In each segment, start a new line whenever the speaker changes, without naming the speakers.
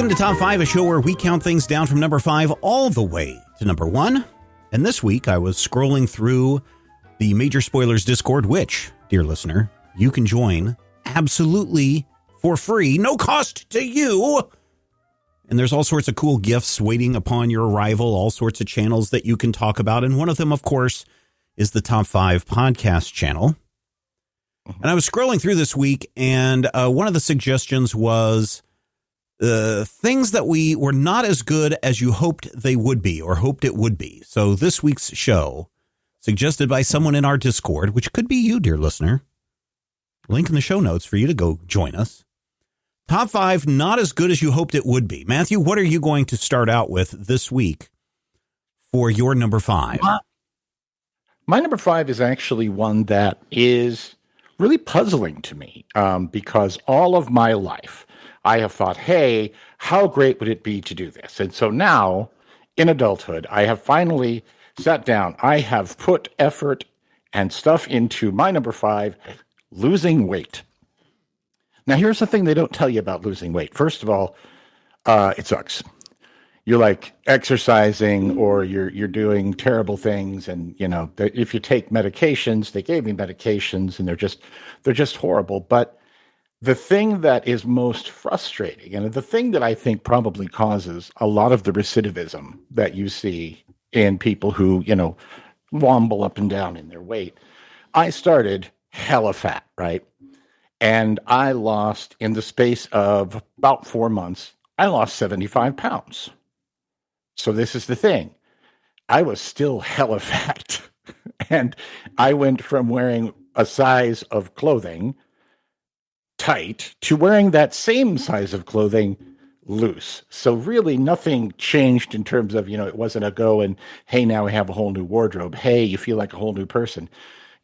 Welcome to Top 5, a show where we count things down from number 5 all the way to number 1. And this week, I was scrolling through the Major Spoilers Discord, which, dear listener, you can join absolutely for free, no cost to you. And there's all sorts of cool gifts waiting upon your arrival, all sorts of channels that you can talk about. And one of them, of course, is the Top 5 podcast channel. And I was scrolling through this week, and one of the suggestions was things that we were not as good as you hoped they would be or hoped it would be. So this week's show, suggested by someone in our Discord, which could be you, dear listener. Link in the show notes for you to go join us. Top 5 not as good as you hoped it would be. Matthew, what are you going to start out with this week for your number 5?
My number 5 is actually one that is really puzzling to me because all of my life I have thought, hey, how great would it be to do this? And so now in adulthood, I have finally sat down. I have put effort and stuff into my number 5, losing weight. Now, here's the thing they don't tell you about losing weight. First of all, it sucks. You're like exercising or you're doing terrible things. And, you know, if you take medications, they gave me medications and they're just horrible. But the thing that is most frustrating and the thing that I think probably causes a lot of the recidivism that you see in people who, you know, womble up and down in their weight, I started hella fat, right? And I lost, in the space of about 4 months, I lost 75 pounds. So this is the thing. I was still hella fat. And I went from wearing a size of clothing tight to wearing that same size of clothing loose. So really nothing changed in terms of, you know, it wasn't a go and, hey, now we have a whole new wardrobe. Hey, you feel like a whole new person.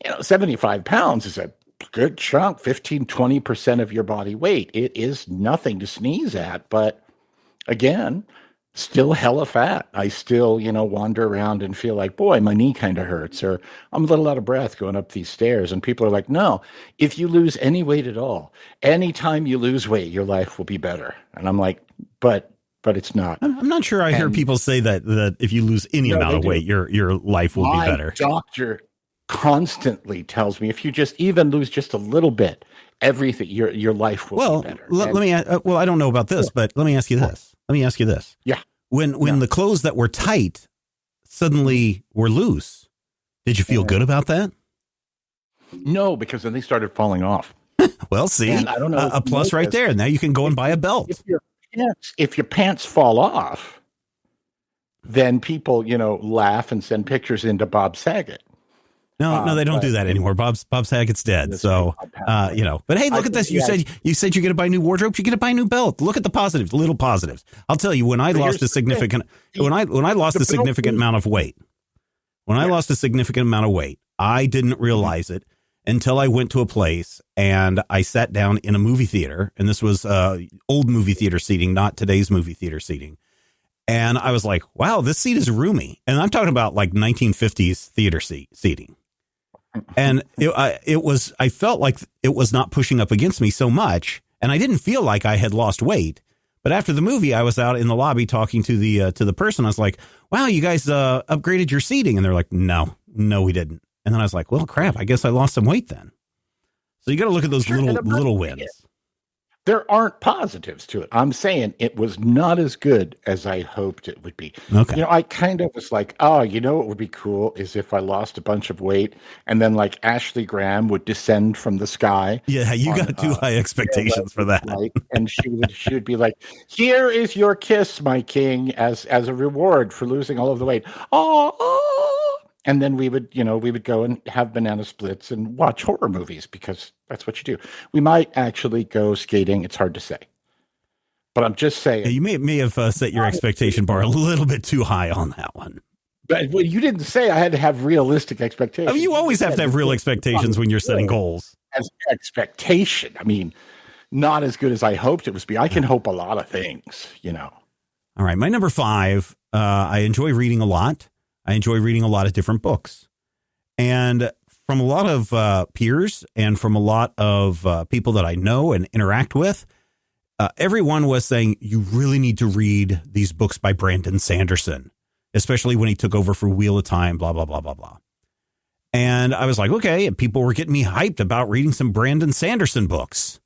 You know, 75 pounds is a good chunk, 15, 20% of your body weight. It is nothing to sneeze at, but again, still hella fat. I still, you know, wander around and feel like, boy, my knee kind of hurts, or I'm a little out of breath going up these stairs. And people are like, no, if you lose any weight at all, anytime you lose weight, your life will be better. And I'm like, but it's not.
I'm not sure I hear people say that if you lose any amount of weight, your life will be better.
My doctor constantly tells me if you just even lose just a little bit, everything, your life will be better.
Let me. I don't know about this, but let me ask you this.
Yeah.
When the clothes that were tight suddenly were loose, did you feel good about that?
No, because then they started falling off.
Well, see, I don't know, a plus right there. Now you can go and buy a belt.
If your pants fall off, then people, you know, laugh and send pictures into Bob Saget.
No, they don't do that anymore. Bob Saget's dead. So, you know, but hey, look at this. You said you're going to buy new wardrobe. You're going to buy a new belt. Look at the positives, little positives. I'll tell you, when I lost a significant amount of weight, I didn't realize it until I went to a place and I sat down in a movie theater. And this was old movie theater seating, not today's movie theater seating. And I was like, wow, this seat is roomy. And I'm talking about like 1950s theater seating. And I felt like it was not pushing up against me so much. And I didn't feel like I had lost weight. But after the movie, I was out in the lobby talking to the person. I was like, wow, you guys upgraded your seating. And they're like, no, we didn't. And then I was like, well, crap, I guess I lost some weight then. So you got to look at those little wins.
There aren't positives to it. I'm saying it was not as good as I hoped it would be.
Okay.
You know, I kind of was like, oh, you know what would be cool is if I lost a bunch of weight and then like Ashley Graham would descend from the sky.
Yeah, you got too high expectations for that.
And she would be like, here is your kiss, my king, as a reward for losing all of the weight. Oh. And then we would go and have banana splits and watch horror movies because that's what you do. We might actually go skating. It's hard to say. But I'm just saying.
Yeah, you may have set your expectation bar a little bit too high on that one.
But well, you didn't say I had to have realistic expectations.
I mean, you always have to have real expectations when you're setting goals.
As expectation. I mean, not as good as I hoped it was be. I can hope a lot of things, you know.
All right. My number 5, I enjoy reading a lot. I enjoy reading a lot of different books. And from a lot of peers and from a lot of people that I know and interact with, everyone was saying, you really need to read these books by Brandon Sanderson, especially when he took over for Wheel of Time, blah, blah, blah, blah, blah. And I was like, okay. And people were getting me hyped about reading some Brandon Sanderson books.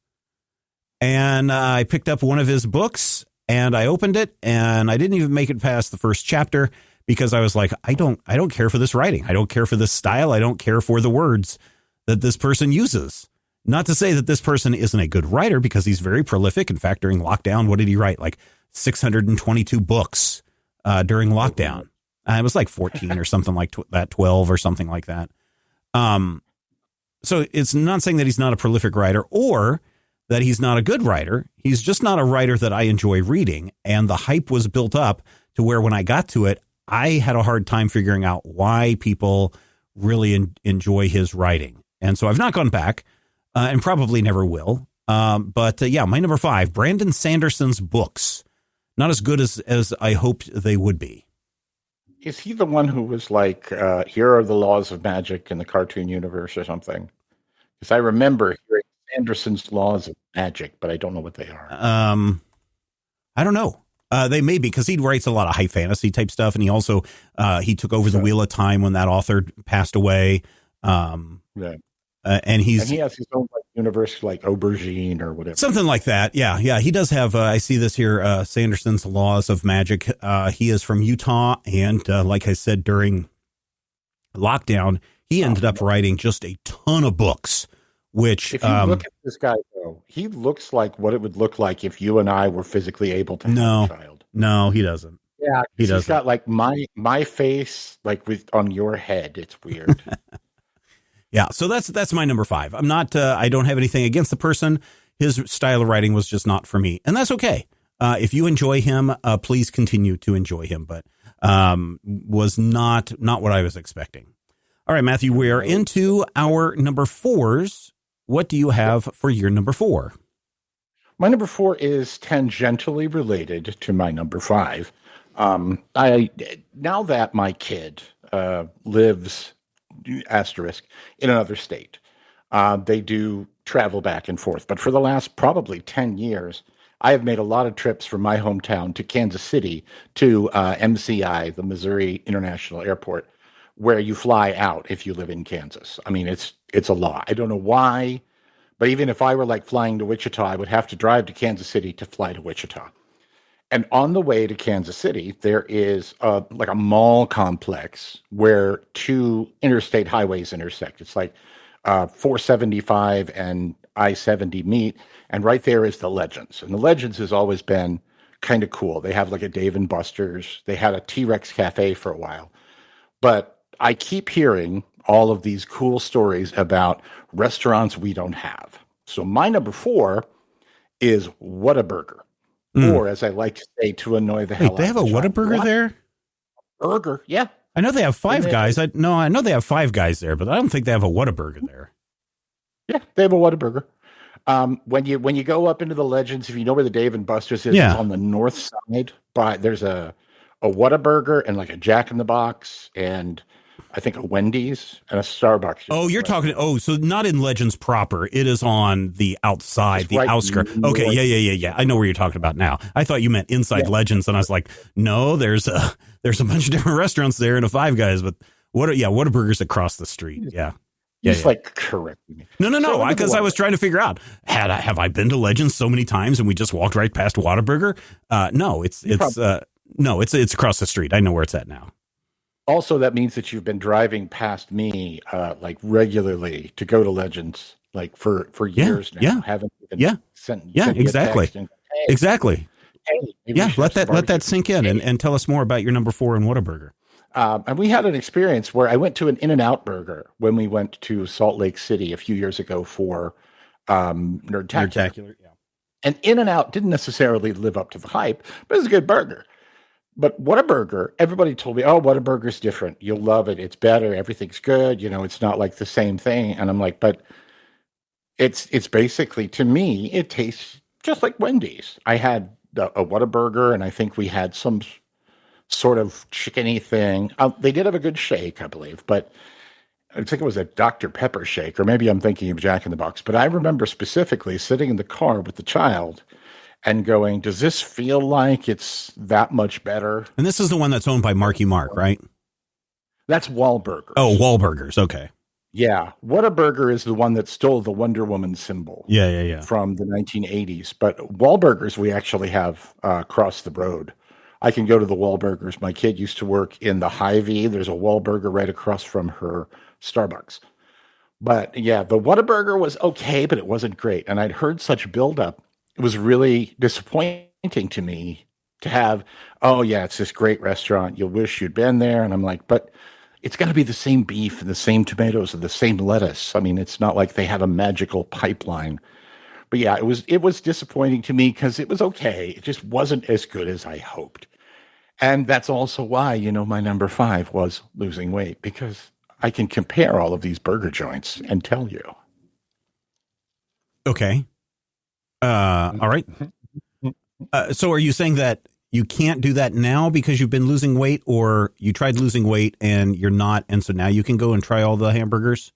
And I picked up one of his books and I opened it and I didn't even make it past the first chapter because I was like, I don't care for this writing. I don't care for this style. I don't care for the words that this person uses. Not to say that this person isn't a good writer because he's very prolific. In fact, during lockdown, what did he write? Like 622 books during lockdown. It was like 14 or something like that, 12 or something like that. So it's not saying that he's not a prolific writer or that he's not a good writer. He's just not a writer that I enjoy reading. And the hype was built up to where when I got to it, I had a hard time figuring out why people really enjoy his writing. And so I've not gone back and probably never will. But my number 5, Brandon Sanderson's books. Not as good as I hoped they would be.
Is he the one who was like, here are the laws of magic in the cartoon universe or something? Because I remember hearing Sanderson's laws of magic, but I don't know what they are.
I don't know. They may be because he writes a lot of high fantasy type stuff. And he also, he took over the Wheel of Time when that author passed away.
Yeah.
And he has
his own like universe, like Aubergine or whatever.
Something like that. Yeah. He does have, I see this here, Sanderson's Laws of Magic. He is from Utah. And like I said, during lockdown, he ended up writing just a ton of books, which
if you look at this guy, though, he looks like what it would look like if you and I were physically able to have a child.
No, he doesn't.
Yeah.
He's
got like my face, like on your head. It's weird.
Yeah, so that's my number 5. I'm not. I don't have anything against the person. His style of writing was just not for me, and that's okay. If you enjoy him, please continue to enjoy him. But was not what I was expecting. All right, Matthew, we are into our number 4s. What do you have for your number 4?
My number 4 is tangentially related to my number 5. Now that my kid lives. Asterisk in another state. They do travel back and forth. But for the last probably 10 years, I have made a lot of trips from my hometown to Kansas City to MCI, the Missouri International Airport, where you fly out if you live in Kansas. I mean, it's a law. I don't know why, but even if I were like flying to Wichita, I would have to drive to Kansas City to fly to Wichita. And on the way to Kansas City, there is like a mall complex where 2 interstate highways intersect. It's like 475 and I-70 meet. And right there is the Legends. And the Legends has always been kind of cool. They have like a Dave & Buster's. They had a T-Rex cafe for a while. But I keep hearing all of these cool stories about restaurants we don't have. So my number 4 is Whataburger. Or, as I like to say, to annoy the hell out of
they have a Whataburger there?
Burger, yeah.
I know they have Five Guys. I know they have Five Guys there, but I don't think they have a Whataburger there.
Yeah, they have a Whataburger. When you go up into the Legends, if you know where the Dave & Buster's is, it's on the north side. But there's a Whataburger and like a Jack in the Box and I think a Wendy's and a Starbucks.
Oh, you're talking. Oh, so not in Legends proper. It is on the outside, the outskirts. Okay, yeah. I know where you're talking about now. I thought you meant inside Legends, and I was like, no, there's a bunch of different restaurants there and a Five Guys, but Whataburger's across the street. Yeah.
He's like correcting me.
No, because I was trying to figure out have I been to Legends so many times and we just walked right past Whataburger? No, it's across the street. I know where it's at now.
Also, that means that you've been driving past me like regularly to go to Legends like for years now.
Yeah.
Haven't even sent
exactly. Exactly.
Hey,
let that sink in and tell us more about your number 4 in Whataburger.
And we had an experience where I went to an In-N-Out Burger when we went to Salt Lake City a few years ago for Nerdtacular.
Yeah.
And In-N-Out didn't necessarily live up to the hype, but it was a good burger. But Whataburger, everybody told me, oh, Whataburger's different. You'll love it. It's better. Everything's good. You know, it's not like the same thing. And I'm like, but it's basically, to me, it tastes just like Wendy's. I had a Whataburger, and I think we had some sort of chickeny thing. They did have a good shake, I believe, but I think it was a Dr. Pepper shake, or maybe I'm thinking of Jack in the Box. But I remember specifically sitting in the car with the child, and going, does this feel like it's that much better?
And this is the one that's owned by Marky Mark, right?
That's Wahlburgers.
Oh, Wahlburgers. Okay.
Yeah. Whataburger is the one that stole the Wonder Woman symbol.
Yeah.
From the 1980s. But Wahlburgers, we actually have across the road. I can go to the Wahlburgers. My kid used to work in the Hy-Vee. There's a Wahlburger right across from her Starbucks. But yeah, the Whataburger was okay, but it wasn't great. And I'd heard such buildup. It was really disappointing to me to have, oh yeah, it's this great restaurant. You'll wish you'd been there. And I'm like, but it's got to be the same beef and the same tomatoes and the same lettuce. I mean, it's not like they have a magical pipeline. But yeah, it was disappointing to me because it was okay. It just wasn't as good as I hoped. And that's also why, my number 5 was losing weight, because I can compare all of these burger joints and tell you.
Okay. All right. So are you saying that you can't do that now because you've been losing weight, or you tried losing weight and you're not, and so now you can go and try all the hamburgers?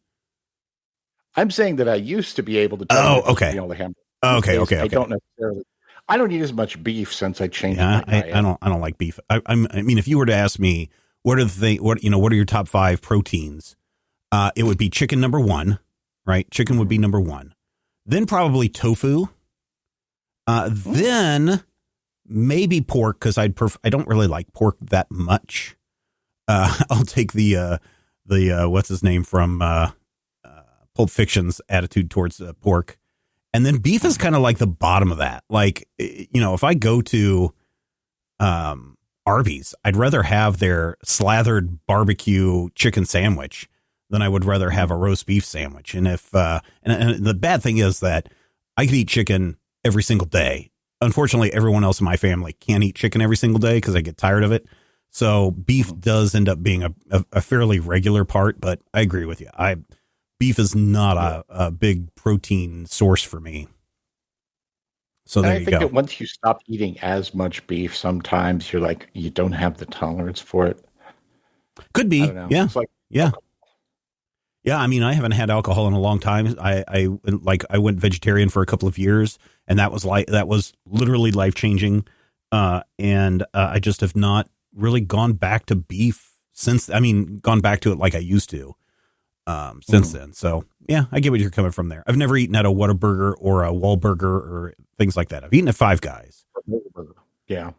I'm saying that I used to be able to try all the hamburgers.
Okay.
I don't necessarily. I don't eat as much beef since I changed my diet.
I don't like beef. I mean, if you were to ask me what are your top 5 proteins, it would be chicken number 1, right? Chicken would be number 1. Then probably tofu. Then maybe pork, because I don't really like pork that much. I'll take the what's his name from Pulp Fiction's attitude towards pork. And then beef is kind of like the bottom of that. Like, if I go to Arby's, I'd rather have their slathered barbecue chicken sandwich than I would rather have a roast beef sandwich. And if and the bad thing is that I could eat chicken every single day. Unfortunately, everyone else in my family can't eat chicken every single day because I get tired of it. So beef does end up being a fairly regular part, but I agree with you. Beef is not a big protein source for me. So there you go. I think
that once you stop eating as much beef, sometimes you're like, you don't have the tolerance for it.
Could be. Yeah.
It's like,
yeah. Yeah. I mean, I haven't had alcohol in a long time. I went vegetarian for a couple of years, and that was literally life changing. And I just have not really gone back to beef gone back to it like I used to. Since then. So yeah, I get what you're coming from there. I've never eaten at a Whataburger or a Wahlburger or things like that. I've eaten at Five Guys.
Yeah.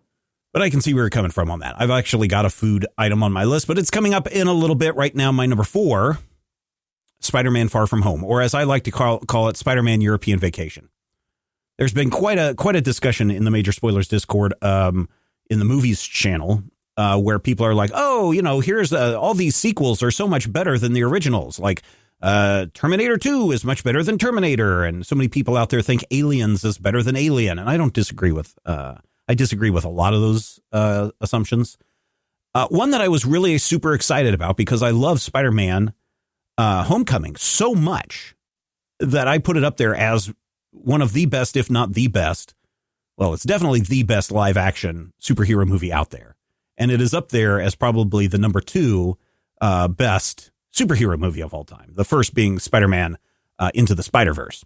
But I can see where you're coming from on that. I've actually got a food item on my list, but it's coming up in a little bit. Right now, my number 4, Spider-Man Far From Home, or as I like to call it, Spider-Man European Vacation. There's been quite a discussion in the Major Spoilers Discord, in the movies channel, where people are like, oh, here's all these sequels are so much better than the originals. Like Terminator 2 is much better than Terminator. And so many people out there think Aliens is better than Alien. And I don't disagree with I disagree with a lot of those assumptions. One that I was really super excited about, because I love Spider-Man Homecoming so much that I put it up there as one of the best, if not the best. Well, it's definitely the best live action superhero movie out there. And it is up there as probably the number 2 best superhero movie of all time. The first being Spider-Man Into the Spider-Verse.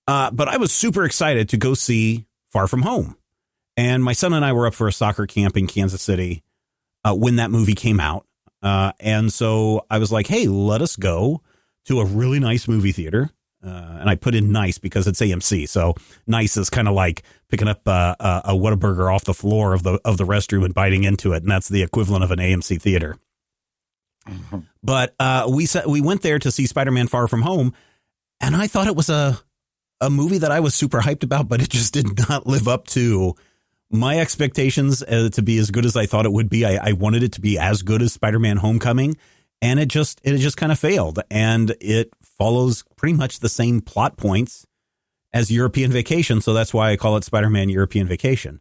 But I was super excited to go see Far From Home. And my son and I were up for a soccer camp in Kansas City when that movie came out. And so I was like, hey, let us go to a really nice movie theater. And I put in nice because it's AMC. So nice is kind of like picking up a Whataburger off the floor of the restroom and biting into it. And that's the equivalent of an AMC theater. Mm-hmm. But we went there to see Spider-Man Far From Home. And I thought it was a movie that I was super hyped about, but it just did not live up to my expectations to be as good as I thought it would be. I wanted it to be as good as Spider-Man Homecoming. And it just kind of failed. And it follows pretty much the same plot points as European Vacation. So that's why I call it Spider-Man European Vacation.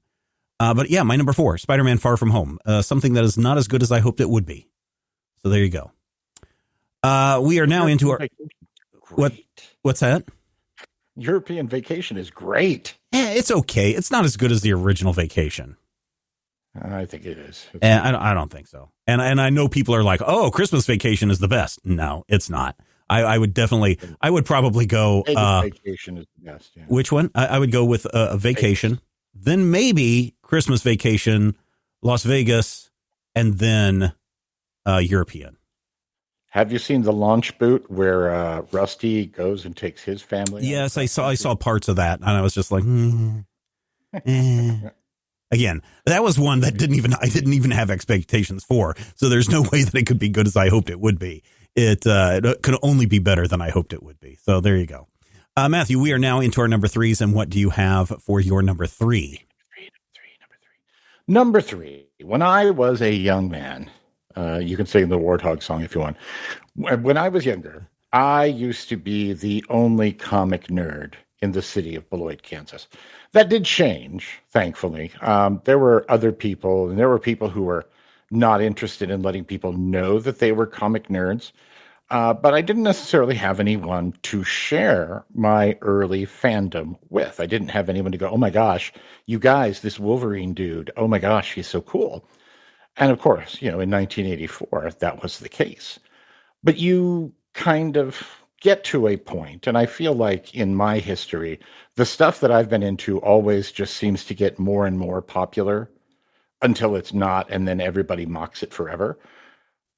But yeah, my number 4, Spider-Man Far From Home, something that is not as good as I hoped it would be. So there you go. We are now into our, what's that?
European Vacation is great.
Yeah, it's okay. It's not as good as the original Vacation.
I think it is.
And I don't think so. And I know people are like, oh, Christmas Vacation is the best. No, it's not. I would probably go.
Vacation is the best. Yeah.
Which one? I would go with a Vacation. then maybe Christmas Vacation, Las Vegas, and then European.
Have you seen the launch boot where Rusty goes and takes his family?
Yes, I saw parts of that, and I was just like, Again, that was one that I didn't even have expectations for. So there's no way that it could be good as I hoped it would be. It could only be better than I hoped it would be. So there you go. Matthew, we are now into our number threes, and what do you have for your number three?
Number three. When I was a young man, you can sing the Warthog song if you want. When I was younger, I used to be the only comic nerd in the city of Beloit, Kansas. That did change, thankfully. There were other people, and there were people who were not interested in letting people know that they were comic nerds. But I didn't necessarily have anyone to share my early fandom with. I didn't have anyone to go, oh my gosh, you guys, this Wolverine dude, oh my gosh, he's so cool. And of course, in 1984, that was the case. But you kind of get to a point, and I feel like in my history, the stuff that I've been into always just seems to get more and more popular until it's not, and then everybody mocks it forever.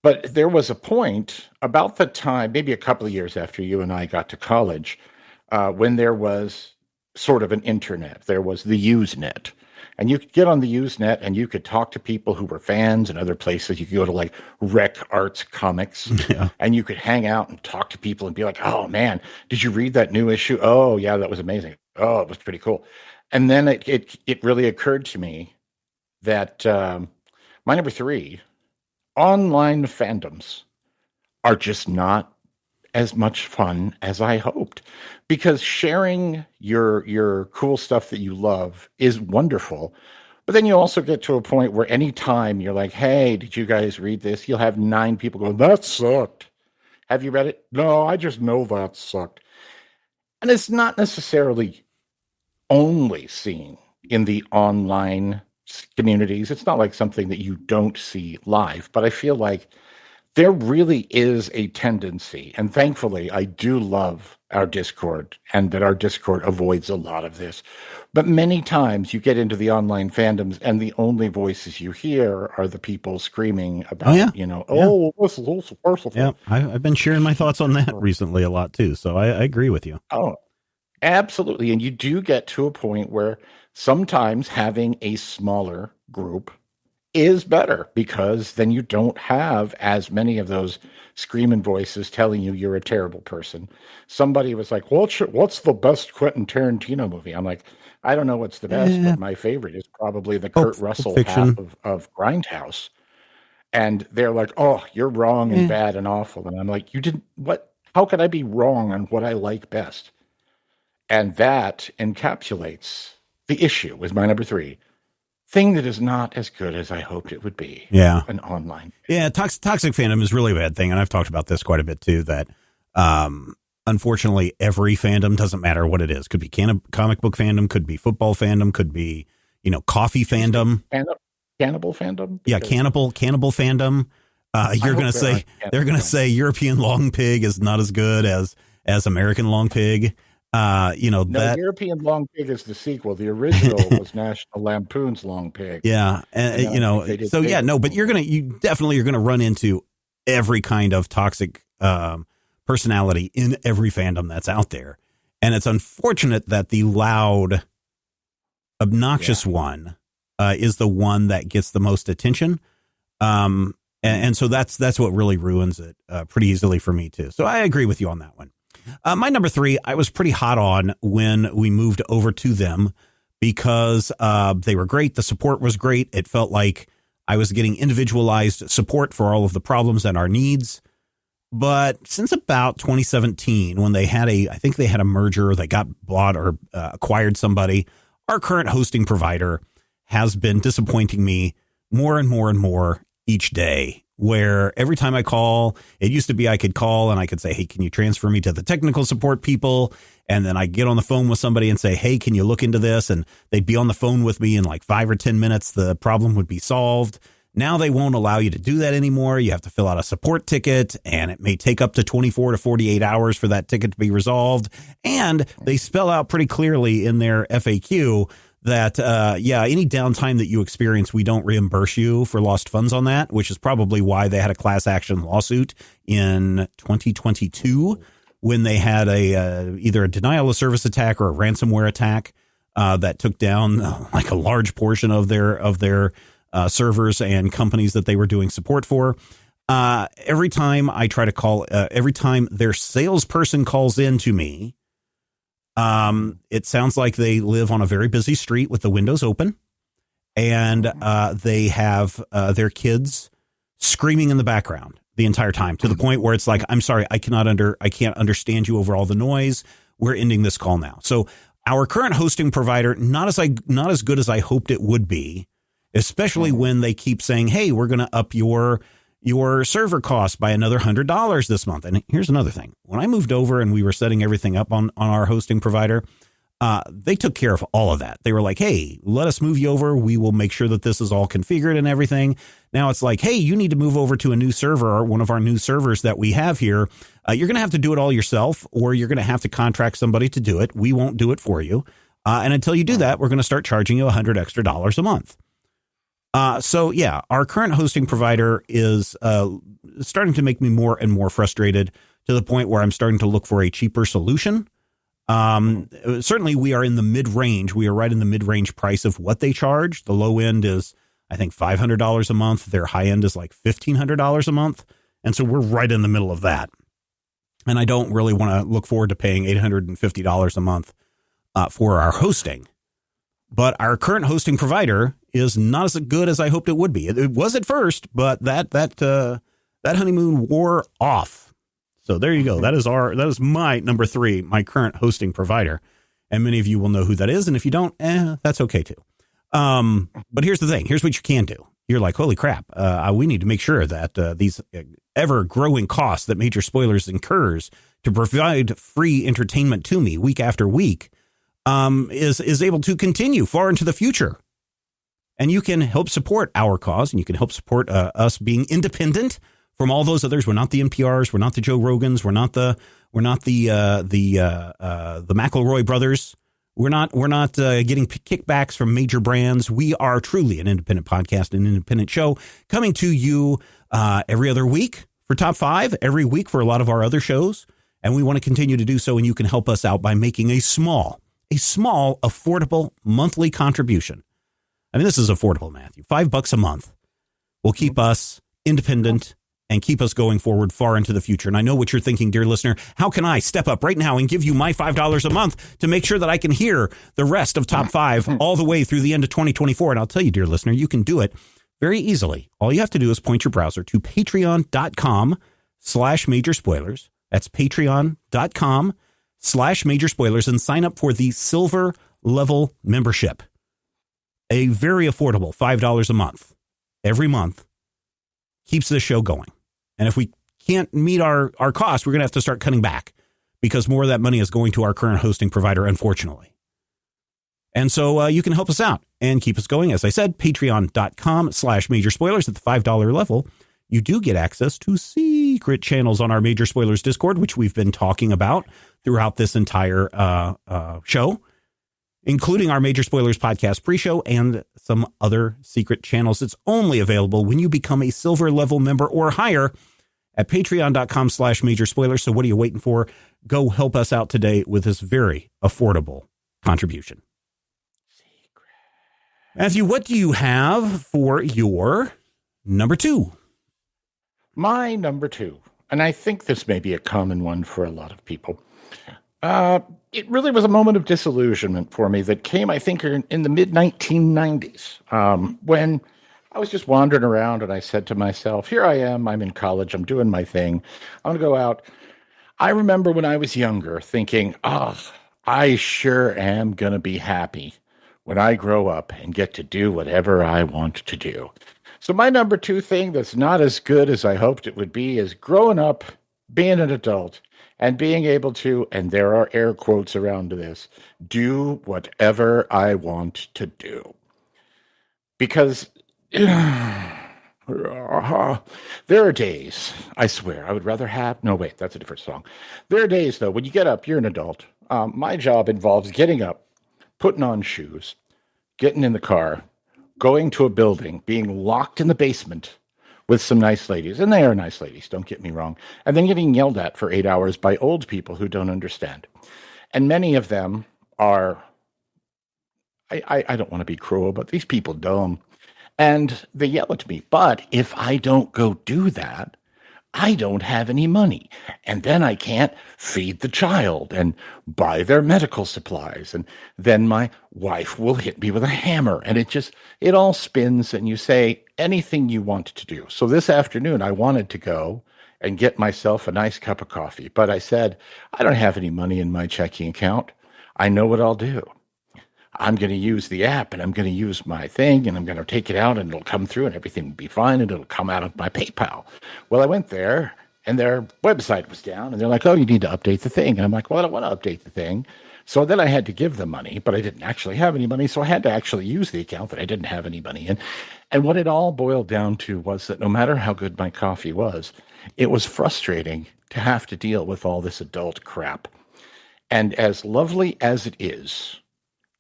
But there was a point about the time, maybe a couple of years after you and I got to college, when there was sort of an internet. There was the Usenet. And you could get on the Usenet and you could talk to people who were fans in other places. You could go to like Rec Arts Comics and you could hang out and talk to people and be like, oh man, did you read that new issue? Oh yeah, that was amazing. Oh, it was pretty cool. And then it really occurred to me that my number three, online fandoms are just not as much fun as I hoped, because sharing your cool stuff that you love is wonderful. But then you also get to a point where anytime you're like, hey, did you guys read this? You'll have 9 people go, that sucked. Have you read it? No, I just know that sucked. And it's not necessarily only seen in the online communities. It's not like something that you don't see live, but I feel like there really is a tendency, and thankfully I do love our Discord and that our Discord avoids a lot of this. But many times you get into the online fandoms and the only voices you hear are the people screaming about, this is also merciful.
Yeah, I've been sharing my thoughts on that recently a lot too. So I agree with you.
Oh, absolutely. And you do get to a point where sometimes having a smaller group is better, because then you don't have as many of those screaming voices telling you you're a terrible person. Somebody was like, what's the best Quentin Tarantino movie? I'm like, I don't know what's the best, but my favorite is probably the Kurt Russell half of Grindhouse. And they're like, oh, you're wrong and bad and awful. And I'm like, how could I be wrong on what I like best? And that encapsulates the issue with my number three. Thing that is not as good as I hoped it would be.
Yeah.
An online.
Yeah. Toxic fandom is really a bad thing. And I've talked about this quite a bit too, that, unfortunately every fandom, doesn't matter what it is. Could be comic book fandom, could be football fandom, could be, coffee fandom.
Cannibal fandom?
Yeah. Cannibal fandom. You're going to say, they're going to say European long pig is not as good as American long pig.
European Long Pig is the sequel. The original was National Lampoon's Long Pig.
Yeah. And, but you definitely are going to run into every kind of toxic personality in every fandom that's out there. And it's unfortunate that the loud, obnoxious one is the one that gets the most attention. And so that's what really ruins it pretty easily for me too. So I agree with you on that one. My number three, I was pretty hot on when we moved over to them, because they were great. The support was great. It felt like I was getting individualized support for all of the problems and our needs. But since about 2017, when I think they had a merger, they got bought or acquired somebody, our current hosting provider has been disappointing me more and more and more each day. Where every time I call, it used to be I could call and I could say, hey, can you transfer me to the technical support people? And then I get on the phone with somebody and say, hey, can you look into this? And they'd be on the phone with me in like 5 or 10 minutes. The problem would be solved. Now they won't allow you to do that anymore. You have to fill out a support ticket, and it may take up to 24 to 48 hours for that ticket to be resolved. And they spell out pretty clearly in their FAQ that, any downtime that you experience, we don't reimburse you for lost funds on that, which is probably why they had a class action lawsuit in 2022 when they had either a denial of service attack or a ransomware attack that took down like a large portion of their servers and companies that they were doing support for. Every time I try to call, every time their salesperson calls in to me, it sounds like they live on a very busy street with the windows open, and they have their kids screaming in the background the entire time, to the point where it's like, I'm sorry, I can't understand you over all the noise. We're ending this call now. So our current hosting provider, not as good as I hoped it would be, especially when they keep saying, hey, we're going to up your server cost by another $100 this month. And here's another thing. When I moved over and we were setting everything up on our hosting provider, they took care of all of that. They were like, hey, let us move you over. We will make sure that this is all configured and everything. Now it's like, hey, you need to move over to a new server, or one of our new servers that we have here. You're going to have to do it all yourself, or you're going to have to contract somebody to do it. We won't do it for you. And until you do that, we're going to start charging you $100 extra a month. Our current hosting provider is starting to make me more and more frustrated, to the point where I'm starting to look for a cheaper solution. Certainly we are in the mid-range. We are right in the mid-range price of what they charge. The low end is, I think, $500 a month. Their high end is like $1,500 a month. And so we're right in the middle of that. And I don't really want to look forward to paying $850 a month for our hosting. But our current hosting provider is not as good as I hoped it would be. It was at first, but that honeymoon wore off. So there you go. That is my number 3, my current hosting provider. And many of you will know who that is. And if you don't, that's okay too. But here's the thing. Here's what you can do. You're like, holy crap. We need to make sure that these ever growing costs that Major Spoilers incurs to provide free entertainment to me week after week is able to continue far into the future. And you can help support our cause, and you can help support us being independent from all those others. We're not the NPRs. We're not the Joe Rogans. We're not the McElroy brothers. We're not getting kickbacks from major brands. We are truly an independent podcast, an independent show, coming to you every other week for Top 5, every week for a lot of our other shows. And we want to continue to do so. And you can help us out by making a small, affordable monthly contribution. I mean, this is affordable, Matthew. $5 a month will keep us independent and keep us going forward far into the future. And I know what you're thinking, dear listener. How can I step up right now and give you my $5 a month to make sure that I can hear the rest of Top 5 all the way through the end of 2024? And I'll tell you, dear listener, you can do it very easily. All you have to do is point your browser to patreon.com/major spoilers. That's patreon.com/major spoilers, and sign up for the silver level membership. A very affordable $5 a month every month keeps this show going. And if we can't meet our costs, we're going to have to start cutting back, because more of that money is going to our current hosting provider, unfortunately. And so you can help us out and keep us going. As I said, patreon.com/major spoilers. At the $5 level, you do get access to secret channels on our Major Spoilers Discord, which we've been talking about throughout this entire show, including our Major Spoilers podcast pre-show and some other secret channels. It's only available when you become a silver level member or higher at patreon.com/major spoilers. So what are you waiting for? Go help us out today with this very affordable contribution. Matthew, what do you have for your number 2?
My number 2, and I think this may be a common one for a lot of people. It really was a moment of disillusionment for me that came, I think, in the mid-1990s, when I was just wandering around and I said to myself, here I am, I'm in college, I'm doing my thing, I'm going to go out. I remember when I was younger thinking, I sure am going to be happy when I grow up and get to do whatever I want to do. So my number 2 thing that's not as good as I hoped it would be is growing up, being an adult, and being able to, and there are air quotes around this, do whatever I want to do. Because there are days, I swear, I would rather have, no, wait, that's a different song. There are days, though, when you get up, you're an adult. My job involves getting up, putting on shoes, getting in the car, going to a building, being locked in the basement with some nice ladies, and they are nice ladies, don't get me wrong, and then getting yelled at for 8 hours by old people who don't understand. And many of them are, I don't want to be cruel, but these people dumb. And they yell at me. But if I don't go do that, I don't have any money. And then I can't feed the child and buy their medical supplies. And then my wife will hit me with a hammer. And it all spins. And you say anything you want to do. So this afternoon, I wanted to go and get myself a nice cup of coffee. But I said, I don't have any money in my checking account. I know what I'll do. I'm going to use the app and I'm going to use my thing and I'm going to take it out and it'll come through and everything will be fine and it'll come out of my PayPal. Well, I went there and their website was down and they're like, oh, you need to update the thing. And I'm like, well, I don't want to update the thing. So then I had to give them money, but I didn't actually have any money. So I had to actually use the account that I didn't have any money in. And what it all boiled down to was that no matter how good my coffee was, it was frustrating to have to deal with all this adult crap. And as lovely as it is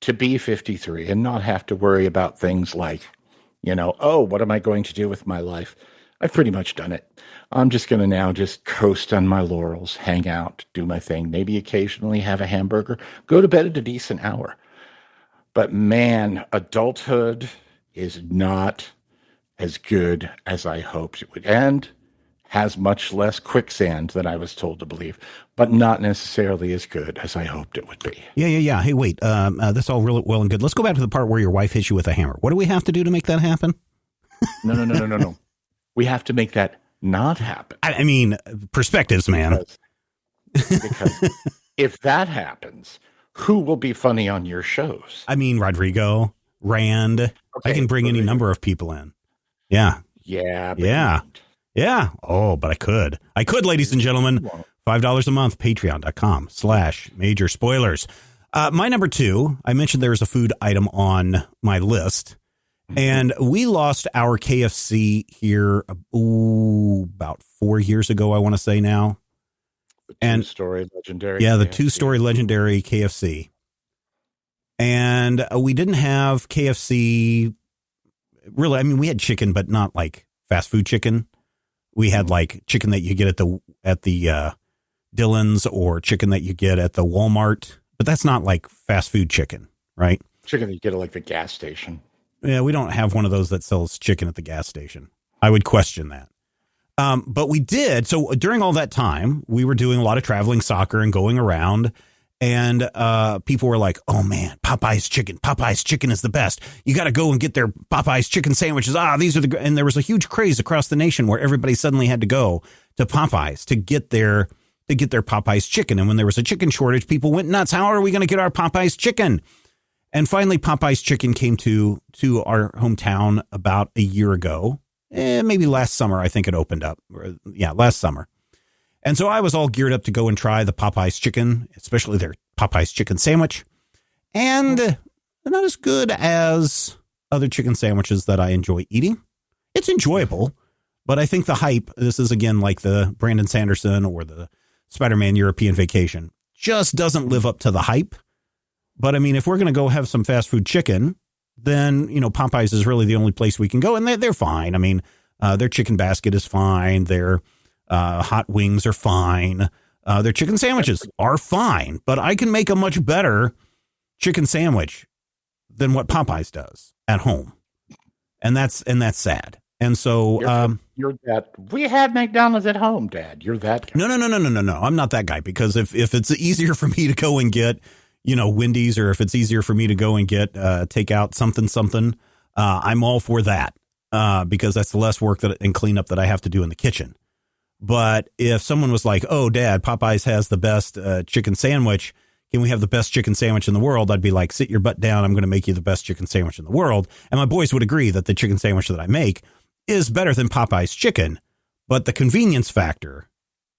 to be 53 and not have to worry about things like, oh, what am I going to do with my life? I've pretty much done it. I'm just going to now just coast on my laurels, hang out, do my thing, maybe occasionally have a hamburger, go to bed at a decent hour. But man, adulthood is not as good as I hoped it would, and has much less quicksand than I was told to believe, but not necessarily as good as I hoped it would be.
Yeah. Hey, wait, that's all really well and good. Let's go back to the part where your wife hits you with a hammer. What do we have to do to make that happen?
No. We have to make that not happen.
I mean, perspectives, man.
Because if that happens, who will be funny on your shows?
I mean, Rodrigo, Rand. Okay, I can bring any number of people in. Yeah. Yeah. Oh, but I could, ladies and gentlemen. $5 a month, patreon.com/major spoilers. My number 2, I mentioned there's a food item on my list, and we lost our KFC here about 4 years ago, I want to say now.
The two-story legendary.
Yeah, the two-story legendary KFC. And we didn't have KFC, really. I mean, we had chicken, but not like fast food chicken. We had like chicken that you get at the Dillon's or chicken that you get at the Walmart, but that's not like fast food chicken, right?
Chicken that you get at like the gas station.
Yeah, we don't have one of those that sells chicken at the gas station. I would question that. But we did. So during all that time, we were doing a lot of traveling soccer and going around. And people were like, oh, man, Popeye's chicken is the best. You got to go and get their Popeye's chicken sandwiches. These are and there was a huge craze across the nation where everybody suddenly had to go to Popeye's to get their Popeye's chicken. And when there was a chicken shortage, people went nuts. How are we going to get our Popeye's chicken? And finally, Popeye's chicken came to our hometown about a year ago. Maybe last summer, I think it opened up. Last summer. And so I was all geared up to go and try the Popeye's chicken, especially their Popeye's chicken sandwich. And they're not as good as other chicken sandwiches that I enjoy eating. It's enjoyable, but I think the hype, this is again like the Brandon Sanderson or the Spider-Man European Vacation, just doesn't live up to the hype. But I mean, if we're going to go have some fast food chicken, then, Popeye's is really the only place we can go. And they're fine. I mean, their chicken basket is fine. Their hot wings are fine. Their chicken sandwiches are fine, but I can make a much better chicken sandwich than what Popeye's does at home. And that's sad. And so,
you're that. We have McDonald's at home, Dad. You're that guy.
No. I'm not that guy, because if it's easier for me to go and get, Wendy's, or if it's easier for me to go and get takeout something, I'm all for that, because that's the less work and cleanup that I have to do in the kitchen. But if someone was like, oh, Dad, Popeye's has the best chicken sandwich, can we have the best chicken sandwich in the world? I'd be like, sit your butt down. I'm going to make you the best chicken sandwich in the world. And my boys would agree that the chicken sandwich that I make is better than Popeye's chicken. But the convenience factor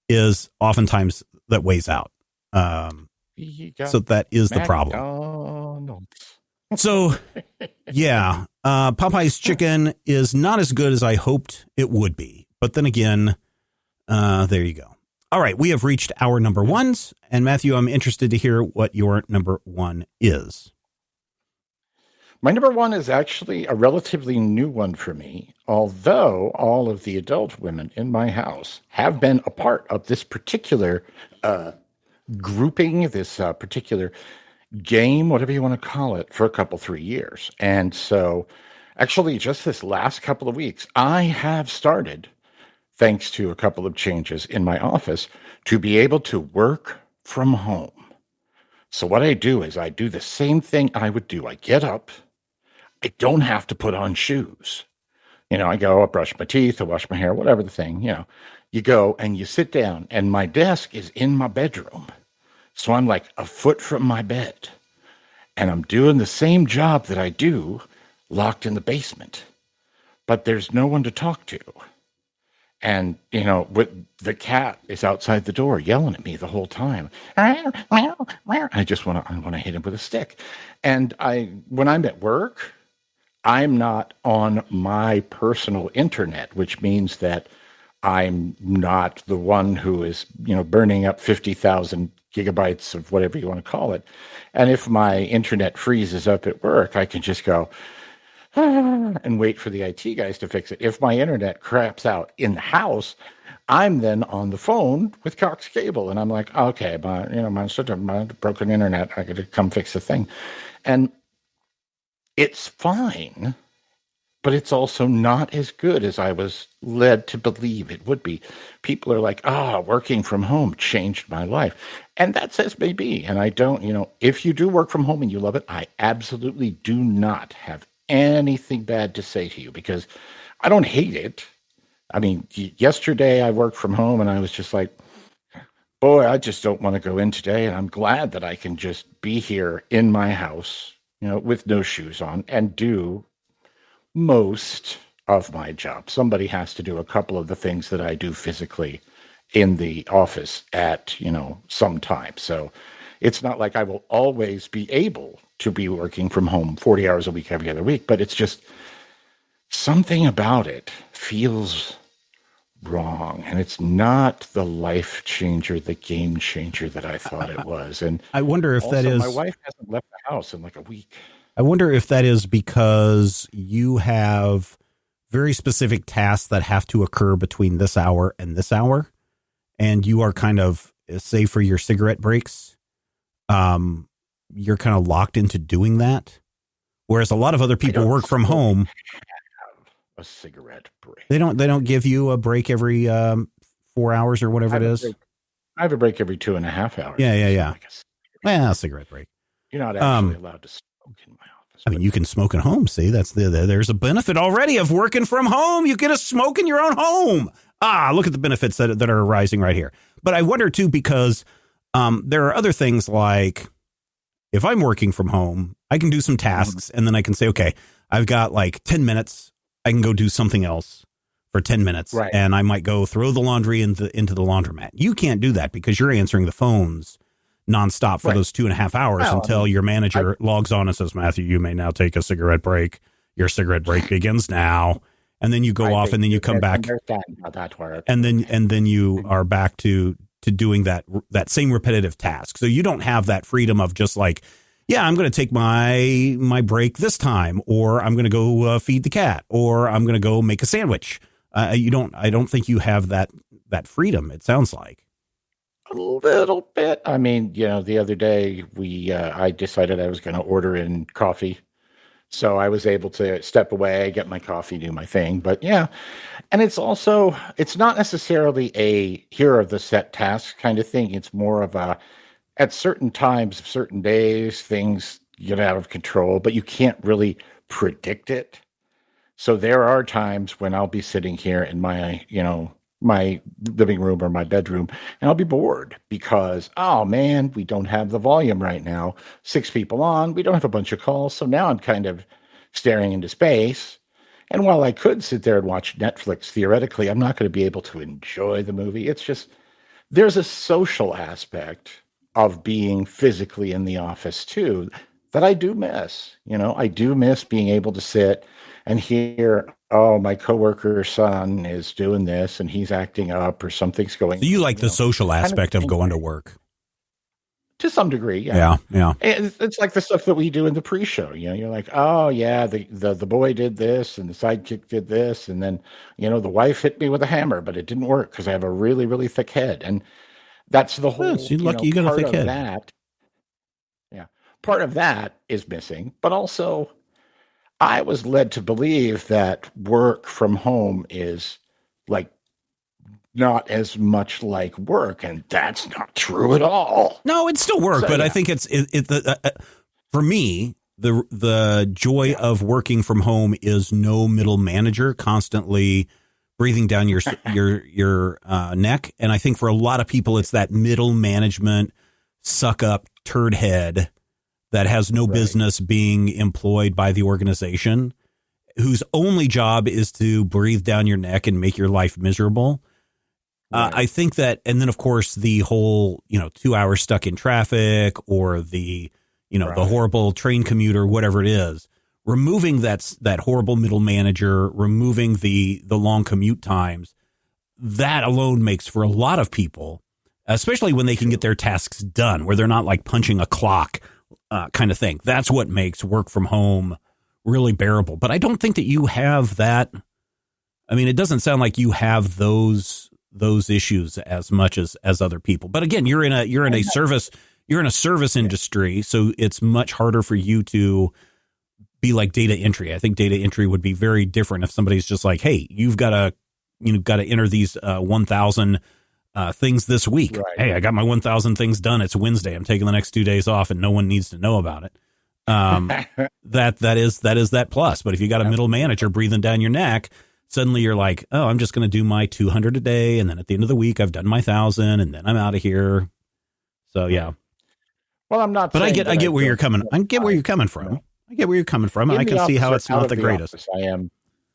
is oftentimes that weighs out. So that is the problem. So, yeah, Popeye's chicken is not as good as I hoped it would be. But then again, there you go. All right, we have reached our number ones. And Matthew, I'm interested to hear what your number one is.
My number one is actually a relatively new one for me, although all of the adult women in my house have been a part of this particular uh, grouping, this particular game, whatever you want to call it, for a couple, 3 years. And so, actually, just this last couple of weeks, I have started, thanks to a couple of changes in my office, to be able to work from home. So, what I do is I do the same thing I would do. I get up, I don't have to put on shoes. I go, I brush my teeth, I wash my hair, whatever the thing, you go and you sit down, and my desk is in my bedroom. So I'm like a foot from my bed, and I'm doing the same job that I do locked in the basement, but there's no one to talk to. And, the cat is outside the door yelling at me the whole time. I just want to hit him with a stick. And when I'm at work, I'm not on my personal internet, which means that I'm not the one who is, burning up 50,000 gigabytes of whatever you want to call it. And if my internet freezes up at work, I can just go and wait for the IT guys to fix it. If my internet craps out in the house, I'm then on the phone with Cox Cable, and I'm like, okay, my broken internet, I got to come fix the thing. And it's fine, but it's also not as good as I was led to believe it would be. People are like, working from home changed my life. And that says maybe. And I don't, if you do work from home and you love it, I absolutely do not have anything bad to say to you, because I don't hate it. I mean, yesterday I worked from home and I was just like, boy, I just don't want to go in today. And I'm glad that I can just be here in my house, with no shoes on, and do most of my job. Somebody has to do a couple of the things that I do physically in the office at, some time. So it's not like I will always be able to be working from home 40 hours a week, every other week, but it's just something about it feels wrong. And it's not the life changer, the game changer that I thought it was. And
I wonder if
also,
that is,
my wife hasn't left the house in like a week.
I wonder if that is because you have very specific tasks that have to occur between this hour and this hour. And you are kind of, say for your cigarette breaks, you're kind of locked into doing that. Whereas a lot of other people work from home.
A cigarette break.
They don't give you a break every 4 hours or whatever it is.
I have a break every 2.5 hours.
Yeah. Well, cigarette break.
You're not actually allowed to smoke in my office.
I mean, you can smoke at home. See, there's a benefit already of working from home. You get to smoke in your own home. Look at the benefits that are arising right here. But I wonder too, because there are other things like, if I'm working from home, I can do some tasks and then I can say, okay, I've got like 10 minutes. I can go do something else for 10 minutes.
Right.
And I might go throw the laundry into the laundromat. You can't do that because you're answering the phones nonstop for those 2.5 hours until your manager logs on and says, Matthew, you may now take a cigarette break. Your cigarette break begins now. And then you go off and then you come back.
How that works.
And then you are back to doing that same repetitive task. So you don't have that freedom of just like, yeah, I'm going to take my break this time, or I'm going to go feed the cat, or I'm going to go make a sandwich. I don't think you have that freedom. It sounds like
a little bit. I mean, the other day I decided I was going to order in coffee. So I was able to step away, get my coffee, do my thing. But yeah, and it's not necessarily a here are the set tasks kind of thing. It's more of a, at certain times, certain days, things get out of control, but you can't really predict it. So there are times when I'll be sitting here in my living room or my bedroom, and I'll be bored because, oh man, we don't have the volume right now. 6 people on, we don't have a bunch of calls. So now I'm kind of staring into space. And while I could sit there and watch Netflix, theoretically, I'm not going to be able to enjoy the movie. It's just, there's a social aspect of being physically in the office too that I do miss. I do miss being able to sit and hear, oh, my coworker's son is doing this and he's acting up or something's going on.
So you like the social aspect of going to work?
To some degree,
Yeah, yeah.
It's like the stuff that we do in the pre-show. You're like, oh yeah, the boy did this, and the sidekick did this, and then the wife hit me with a hammer, but it didn't work because I have a really really thick head, and that's the
Well,
whole
you're lucky you got a
part
thick
of
head.
that. Yeah, part of that is missing, but also I was led to believe that work from home is like not as much like work, and that's not true at all.
No, it's still work,
So
but I
yeah,
think for me, the joy
yeah,
of working from home is no middle manager constantly breathing down your neck. And I think for a lot of people, it's that middle management suck up turd head that has no
right,
business being employed by the organization, whose only job is to breathe down your neck and make your life miserable.
right,
I think that, and then of course the whole, 2 hours stuck in traffic, or the, the
right.
horrible train commute, or whatever it is, removing that horrible middle manager, removing the long commute times, that alone makes for a lot of people, especially when they can get
True.
their tasks done, where they're not like punching a clock kind of thing. That's what makes work from home really bearable. But I don't think that you have that. I mean, it doesn't sound like you have those issues as much as other people. But again, you're in a service industry, so it's much harder for you to be like data entry. I think data entry would be very different if somebody's just like, hey, you've got to enter these 1,000 things this week.
Right.
Hey, I got my 1,000 things done. It's Wednesday. I'm taking the next 2 days off, and no one needs to know about it. That is that plus. But if you got a middle manager breathing down your neck, suddenly you're like, oh, I'm just going to do my 200 a day, and then at the end of the week, I've done my 1,000, and then I'm out of here. So yeah.
Well, I'm not
But I
saying
get
that I
where you're
don't
coming. I get where
I,
you're coming from. I get where you're coming from, and
in
I
the
can see
office
how
or
it's
out
not
of
the
the
greatest.
office,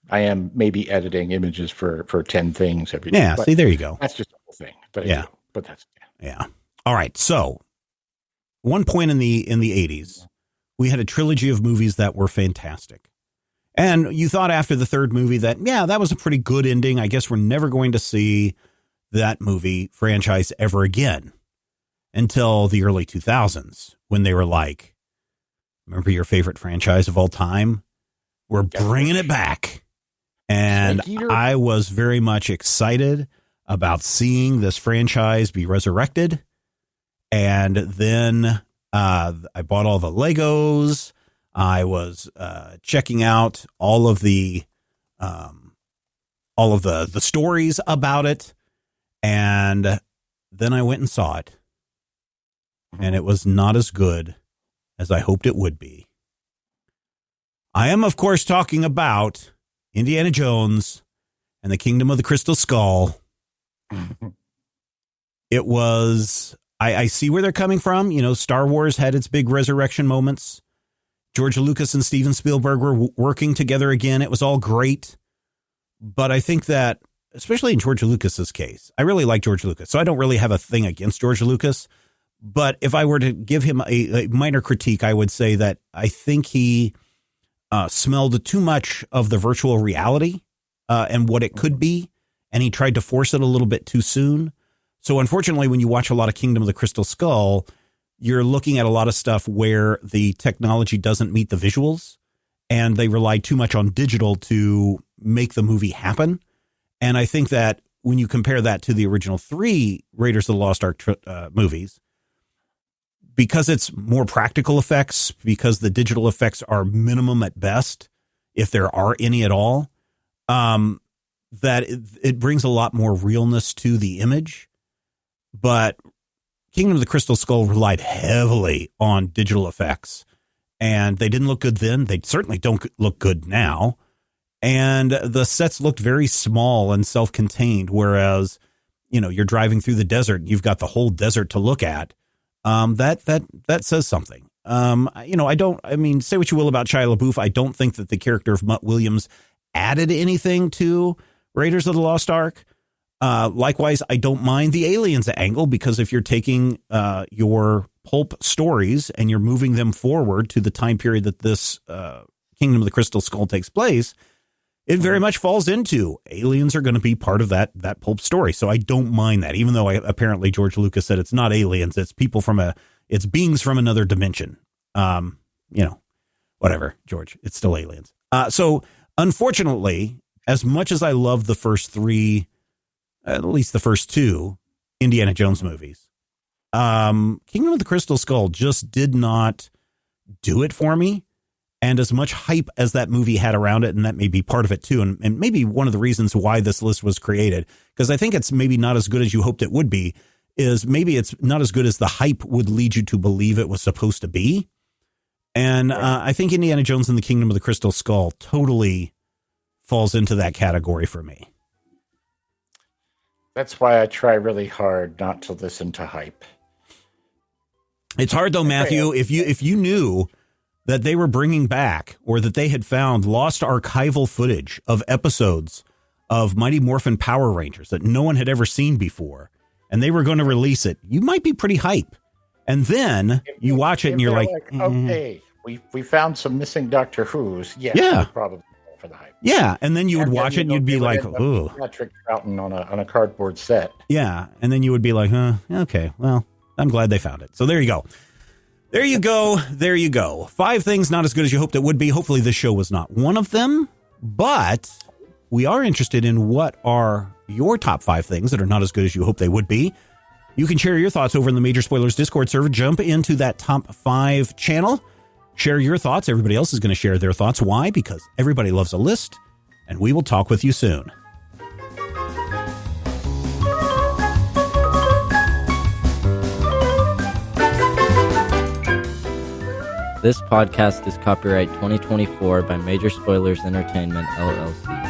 I am maybe editing images for 10 things every day.
Yeah.
But
See, there you go.
that's just a whole thing. But
Yeah.
but that's
Yeah. All right. So one point in the 80s, we had a trilogy of movies that were fantastic. And you thought after the third movie that, yeah, that was a pretty good ending. I guess we're never going to see that movie franchise ever again until the early 2000s, when they were like, remember your favorite franchise of all time? We're bringing it back. And
Snake Eater?
I was very much excited about seeing this franchise be resurrected. And then I bought all the Legos. I was checking out all of the stories about it, and then I went and saw it, and it was not as good as I hoped it would be. I am, of course, talking about Indiana Jones and the Kingdom of the Crystal Skull. It was, I see where they're coming from. Star Wars had its big resurrection moments. George Lucas and Steven Spielberg were working together again. It was all great. But I think that, especially in George Lucas's case, I really like George Lucas, so I don't really have a thing against George Lucas. But if I were to give him a minor critique, I would say that I think he smelled too much of the virtual reality and what it could be, and he tried to force it a little bit too soon. So unfortunately, when you watch a lot of Kingdom of the Crystal Skull, you're looking at a lot of stuff where the technology doesn't meet the visuals, and they rely too much on digital to make the movie happen. And I think that when you compare that to the original 3 Raiders of the Lost Ark movies, because it's more practical effects, because the digital effects are minimum at best, if there are any at all, that it brings a lot more realness to the image. But Kingdom of the Crystal Skull relied heavily on digital effects, and they didn't look good then. They certainly don't look good now. And the sets looked very small and self-contained, whereas, you're driving through the desert and you've got the whole desert to look at. That says something. Say what you will about Shia LaBeouf. I don't think that the character of Mutt Williams added anything to Raiders of the Lost Ark. Likewise, I don't mind the aliens angle, because if you're taking your pulp stories and you're moving them forward to the time period that this Kingdom of the Crystal Skull takes place, it very much falls into aliens are going to be part of that pulp story. So I don't mind that, even though apparently George Lucas said it's not aliens, it's people from a it's beings from another dimension. Whatever, George, it's still aliens. So unfortunately, as much as I love the first three, at least the first two Indiana Jones movies, Kingdom of the Crystal Skull just did not do it for me. And as much hype as that movie had around it, and that may be part of it too, and maybe one of the reasons why this list was created, because I think it's maybe not as good as you hoped it would be, is maybe it's not as good as the hype would lead you to believe it was supposed to be. And I think Indiana Jones and the Kingdom of the Crystal Skull totally falls into that category for me.
That's why I try really hard not to listen to hype.
It's hard though, Matthew, if you knew that they were bringing back, or that they had found lost archival footage of episodes of Mighty Morphin Power Rangers that no one had ever seen before, and they were going to release it, you might be pretty hype. And then you watch it and you're like,
okay, we found some missing Doctor Who's. Yeah. Probably for the hype.
Yeah. And then you would watch it and you'd be like, ooh.
Patrick Troughton on a cardboard set.
Yeah. And then you would be like, okay, well, I'm glad they found it. So there you go. There you go. There you go. 5 things not as good as you hoped it would be. Hopefully this show was not one of them, but we are interested in what are your top 5 things that are not as good as you hope they would be. You can share your thoughts over in the Major Spoilers Discord server. Jump into that top 5 channel. Share your thoughts. Everybody else is going to share their thoughts. Why? Because everybody loves a list, and we will talk with you soon.
This podcast is copyright 2024 by Major Spoilers Entertainment, LLC.